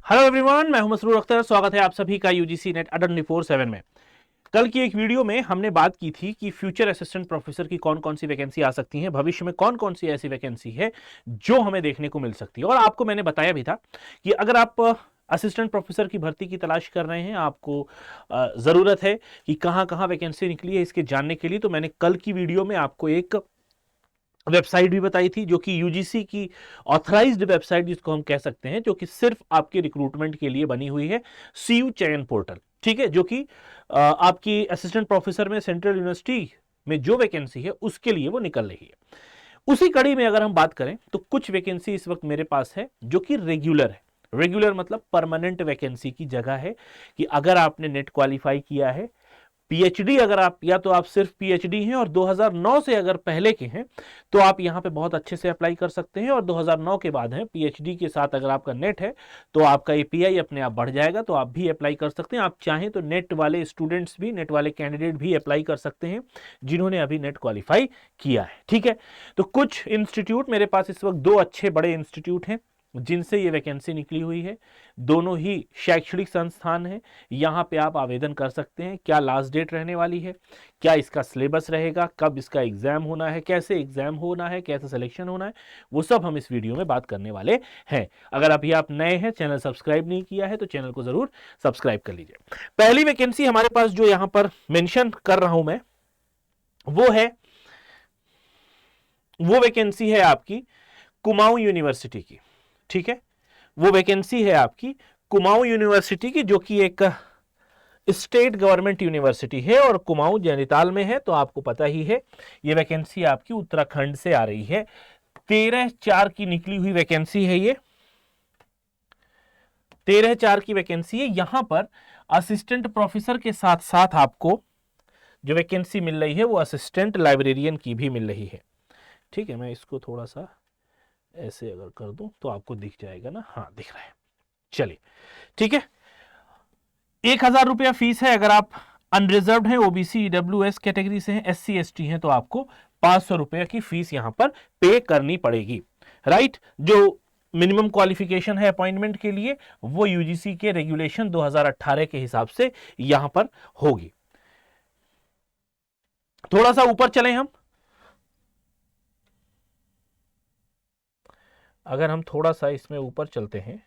Hello everyone, मैं हूं मसरूर अख्तर। स्वागत है आप सभी का यूजीसी नेट अडर 24/7 में। कल की एक वीडियो में हमने बात की थी कि फ्यूचर असिस्टेंट प्रोफेसर की कौन कौन सी वैकेंसी आ सकती है, भविष्य में कौन कौन सी ऐसी वैकेंसी है जो हमें देखने को मिल सकती है। और आपको मैंने बताया भी था कि अगर आप असिस्टेंट प्रोफेसर की भर्ती की तलाश कर रहे हैं, आपको ज़रूरत है कि कहाँ कहाँ वैकेंसी निकली है इसके जानने के लिए, तो मैंने कल की वीडियो में आपको एक वेबसाइट भी बताई थी जो कि यूजीसी की ऑथराइज्ड वेबसाइट जिसको हम कह सकते हैं, जो कि सिर्फ आपके रिक्रूटमेंट के लिए बनी हुई है, सीयू चयन पोर्टल। ठीक है, जो कि आपकी असिस्टेंट प्रोफेसर में सेंट्रल यूनिवर्सिटी में जो वैकेंसी है उसके लिए वो निकल रही है। उसी कड़ी में अगर हम बात करें तो कुछ वैकेंसी इस वक्त मेरे पास है जो कि रेगुलर है। रेगुलर मतलब परमानेंट वैकेंसी की जगह है कि अगर आपने नेट क्वालिफाई किया है, पीएचडी अगर आप, या तो आप सिर्फ पीएचडी हैं और 2009 से अगर पहले के हैं तो आप यहां पे बहुत अच्छे से अप्लाई कर सकते हैं, और 2009 के बाद हैं पीएचडी के साथ अगर आपका नेट है तो आपका एपीआई अपने आप बढ़ जाएगा, तो आप भी अप्लाई कर सकते हैं। आप चाहें तो नेट वाले स्टूडेंट्स भी, नेट वाले कैंडिडेट भी अप्लाई कर सकते हैं जिन्होंने अभी नेट क्वालिफाई किया है। ठीक है, तो कुछ इंस्टीट्यूट मेरे पास इस वक्त, दो अच्छे बड़े इंस्टीट्यूट हैं जिनसे ये वैकेंसी निकली हुई है। दोनों ही शैक्षणिक संस्थान हैं, यहां पे आप आवेदन कर सकते हैं। क्या लास्ट डेट रहने वाली है, क्या इसका सिलेबस रहेगा, कब इसका एग्जाम होना है, कैसे एग्जाम होना है, कैसे सिलेक्शन होना है, वो सब हम इस वीडियो में बात करने वाले हैं। अगर अभी आप नए हैं, चैनल सब्सक्राइब नहीं किया है तो चैनल को जरूर सब्सक्राइब कर लीजिए। पहली वैकेंसी हमारे पास जो यहां पर मेंशन कर रहा हूं मैं, वो वैकेंसी है आपकी कुमाऊं यूनिवर्सिटी की। ठीक है, वो वैकेंसी है आपकी कुमाऊं यूनिवर्सिटी की, जो कि एक स्टेट गवर्नमेंट यूनिवर्सिटी है और कुमाऊं नैनीताल में है। तो आपको पता ही है ये वैकेंसी आपकी उत्तराखंड से आ रही है। 13/4 की निकली हुई वैकेंसी है ये, 13/4 की वैकेंसी है। यहां पर असिस्टेंट प्रोफेसर के साथ साथ आपको जो वैकेंसी मिल रही है वो असिस्टेंट लाइब्रेरियन की भी मिल रही है। ठीक है, मैं इसको थोड़ा सा ऐसे अगर कर दूं तो आपको दिख जाएगा ना, हाँ दिख रहा है। चलिए ठीक है, 1,000 रुपया फीस है अगर आप अनरिजर्व हैं, ओबीसी ईडब्ल्यूएस कैटेगरी से हैं, एससी एसटी हैं, तो आपको 500 रुपया की फीस यहां पर पे करनी पड़ेगी। राइट, जो मिनिमम क्वालिफिकेशन है अपॉइंटमेंट के लिए वो यूजीसी के रेगुलेशन 2018 के हिसाब से यहां पर होगी। थोड़ा सा ऊपर चलें हम, अगर हम थोड़ा सा इसमें ऊपर चलते हैं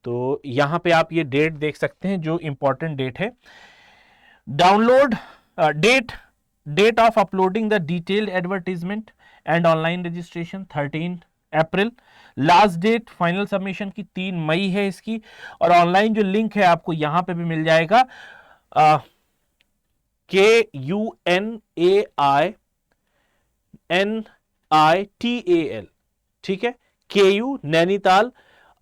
तो यहां पे आप ये डेट देख सकते हैं, जो इंपॉर्टेंट डेट है। Download date of uploading the detailed advertisement and online registration 13 April. Last date final submission की 3 मई है इसकी। और ऑनलाइन जो लिंक है आपको यहां पे भी मिल जाएगा, KUNAINITAL। ठीक है, KU नैनीताल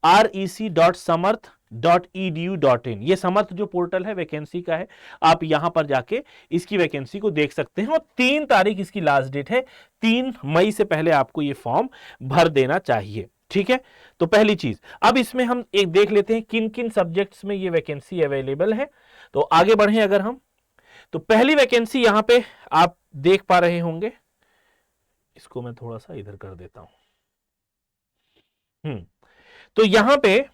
rec.samarth.edu.in, ये समर्थ जो पोर्टल है वैकेंसी का है, आप यहां पर जाके इसकी वैकेंसी को देख सकते हैं। और 3 तारीख इसकी लास्ट डेट है, 3 मई से पहले आपको ये फॉर्म भर देना चाहिए। ठीक है, तो पहली चीज, अब इसमें हम एक देख लेते हैं किन किन सब्जेक्ट्स में ये वैकेंसी अवेलेबल है। तो आगे बढ़े अगर हम, तो पहली वैकेंसी यहां पे आप देख पा रहे होंगे, इसको मैं थोड़ा सा इधर कर देता हूं। तो यहां पे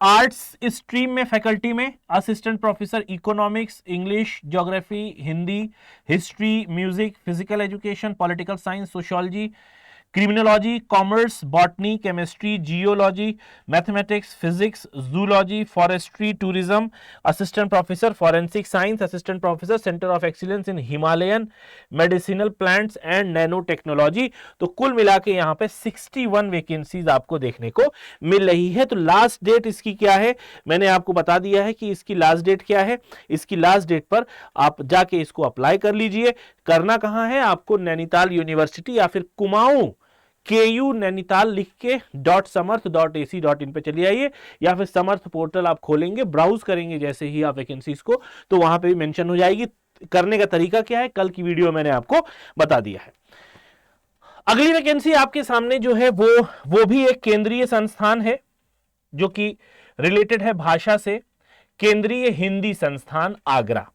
आर्ट्स स्ट्रीम में फैकल्टी में assistant professor economics, English, geography, Hindi, history, music, physical education, political science, sociology, criminology, commerce, botany, chemistry, geology, mathematics, physics, zoology, forestry, tourism, assistant professor forensic science, assistant professor centre of excellence in Himalayan medicinal plants and nano technology. तो कुल मिला के यहाँ पे 61 vacancies आपको देखने को मिल रही है। तो लास्ट डेट इसकी क्या है, मैंने आपको बता दिया है कि इसकी लास्ट डेट क्या है। इसकी लास्ट डेट पर आप जाके इसको अप्लाई कर लीजिए। करना कहां है आपको, नैनीताल यूनिवर्सिटी या फिर कुमाऊं KU नैनीताल लिख के .समर्थ.ac.in पे चले आइए, या फिर समर्थ पोर्टल आप खोलेंगे, ब्राउज करेंगे जैसे ही आप वैकेंसीज को, तो वहां पे भी मेंशन हो जाएगी। करने का तरीका क्या है, कल की वीडियो मैंने आपको बता दिया है। अगली वैकेंसी आपके सामने जो है वो भी एक केंद्रीय संस्थान है जो कि रिलेटेड है भाषा से, केंद्रीय हिंदी संस्थान आगरा।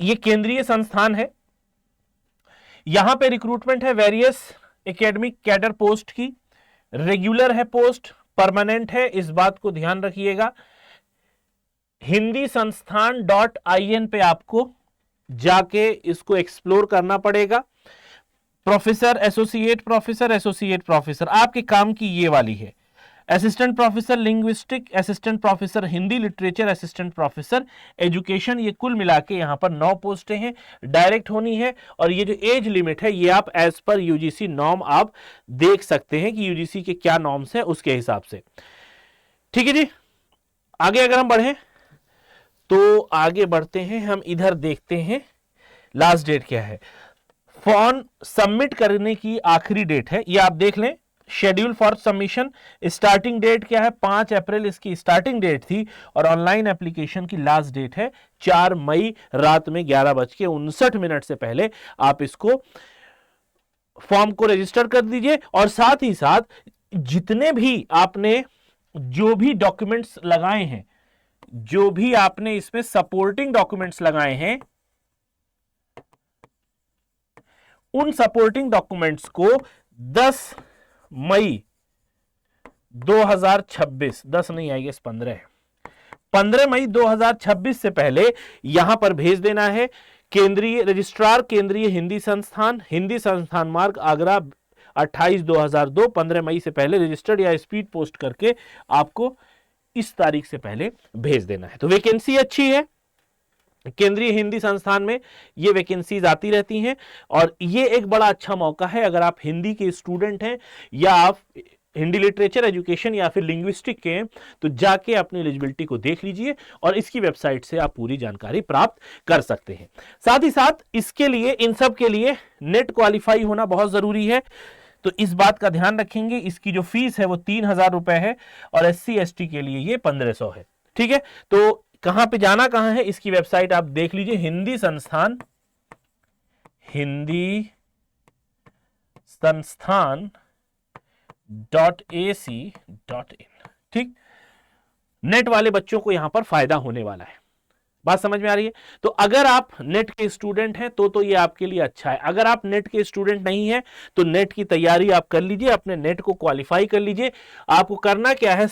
ये केंद्रीय संस्थान है, यहां पे रिक्रूटमेंट है वेरियस एकेडमिक कैडर पोस्ट की, रेगुलर है पोस्ट, परमानेंट है, इस बात को ध्यान रखिएगा। हिंदी संस्थान .in पे आपको जाके इसको एक्सप्लोर करना पड़ेगा। प्रोफेसर, एसोसिएट प्रोफेसर आपके काम की ये वाली है। Assistant professor linguistic, assistant professor Hindi literature, assistant professor education, ये कुल मिला के यहां पर 9 पोस्टें हैं, डायरेक्ट होनी है। और ये जो एज लिमिट है ये आप एज पर यूजीसी नॉर्म आप देख सकते हैं कि यूजीसी के क्या नॉर्म्स है उसके हिसाब से। ठीक है जी, आगे अगर हम बढ़े तो आगे बढ़ते हैं, हम इधर देखते हैं लास्ट डेट क्या है। फॉर्म सबमिट करने की आखिरी डेट है, ये आप देख लें। Schedule for submission, starting date क्या है, 5 अप्रैल इसकी स्टार्टिंग डेट थी और ऑनलाइन एप्लीकेशन की लास्ट डेट है 4 मई रात में 11:59 से पहले आप इसको फॉर्म को रजिस्टर कर दीजिए। और साथ ही साथ जितने भी आपने जो भी डॉक्यूमेंट्स लगाए हैं, जो भी आपने इसमें सपोर्टिंग डॉक्यूमेंट्स लगाए हैं, उन सपोर्टिंग डॉक्यूमेंट्स को 10 मई 2026, 10 नहीं आएगी, 15 मई 2026 से पहले यहां पर भेज देना है। केंद्रीय रजिस्ट्रार, केंद्रीय हिंदी संस्थान मार्ग, आगरा 28/2002, 15 मई से पहले रजिस्टर्ड या स्पीड पोस्ट करके आपको इस तारीख से पहले भेज देना है। तो वैकेंसी अच्छी है, केंद्रीय हिंदी संस्थान में ये वैकेंसीज आती रहती हैं और ये एक बड़ा अच्छा मौका है अगर आप हिंदी के स्टूडेंट हैं या आप हिंदी लिटरेचर एजुकेशन या फिर लिंग्विस्टिक के हैं, तो जाके अपनी एलिजिबिलिटी को देख लीजिए और इसकी वेबसाइट से आप पूरी जानकारी प्राप्त कर सकते हैं। साथ ही साथ इसके लिए, इन सब के लिए नेट क्वालिफाई होना बहुत जरूरी है, तो इस बात का ध्यान रखेंगे। इसकी जो फीस है वो 3000 रुपए है और SC ST के लिए ये 1500 है। ठीक है, तो कहां पे जाना कहां है, इसकी वेबसाइट आप देख लीजिए, हिंदी संस्थान .ac.in। ठीक, नेट वाले बच्चों को यहां पर फायदा होने वाला है। बात समझ में आ रही है? तो अगर आप नेट के स्टूडेंट हैं तो ये आपके लिए अच्छा है। अगर आप नेट के स्टूडेंट नहीं हैं तो नेट की तैयारी आप कर लीजिए, अपने नेट को क्वालिफाई कर लीजिए। आपको करना क्या है,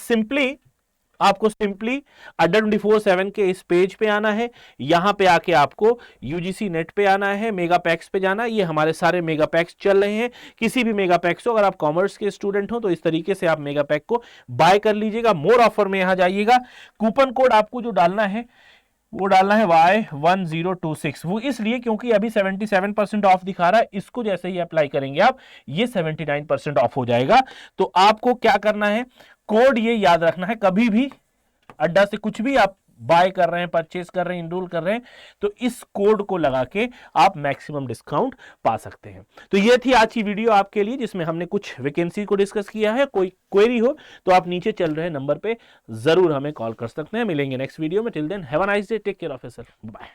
आपको सिंपली अड्डा 24/7 के इस पेज पे आना है। यहां पे आके आपको यूजीसी नेट पे आना है, मेगा पैक्स पे जाना है। ये हमारे सारे मेगा पैक्स चल रहे हैं, किसी भी मेगा पैक्स हो, अगर आप कॉमर्स के स्टूडेंट हो तो इस तरीके से आप मेगा पैक को बाय कर लीजिएगा। मोर ऑफर में यहां जाइएगा, कूपन कोड आपको जो डालना है वो डालना है Y1026। वो इसलिए क्योंकि अभी 77% ऑफ दिखा रहा है, इसको जैसे ही अप्लाई करेंगे आप, ये 79% ऑफ हो जाएगा। तो आपको क्या करना है, कोड ये याद रखना है, कभी भी अड्डा से कुछ भी आप बाय कर रहे हैं, परचेस कर रहे हैं, इनरोल कर रहे हैं, तो इस कोड को लगा के आप मैक्सिमम डिस्काउंट पा सकते हैं। तो ये थी आज की वीडियो आपके लिए, जिसमें हमने कुछ वैकेंसी को डिस्कस किया है। कोई क्वेरी हो तो आप नीचे चल रहे नंबर पे जरूर हमें कॉल कर सकते हैं। मिलेंगे नेक्स्ट वीडियो में। Till then have a nice day, take care of yourself, bye.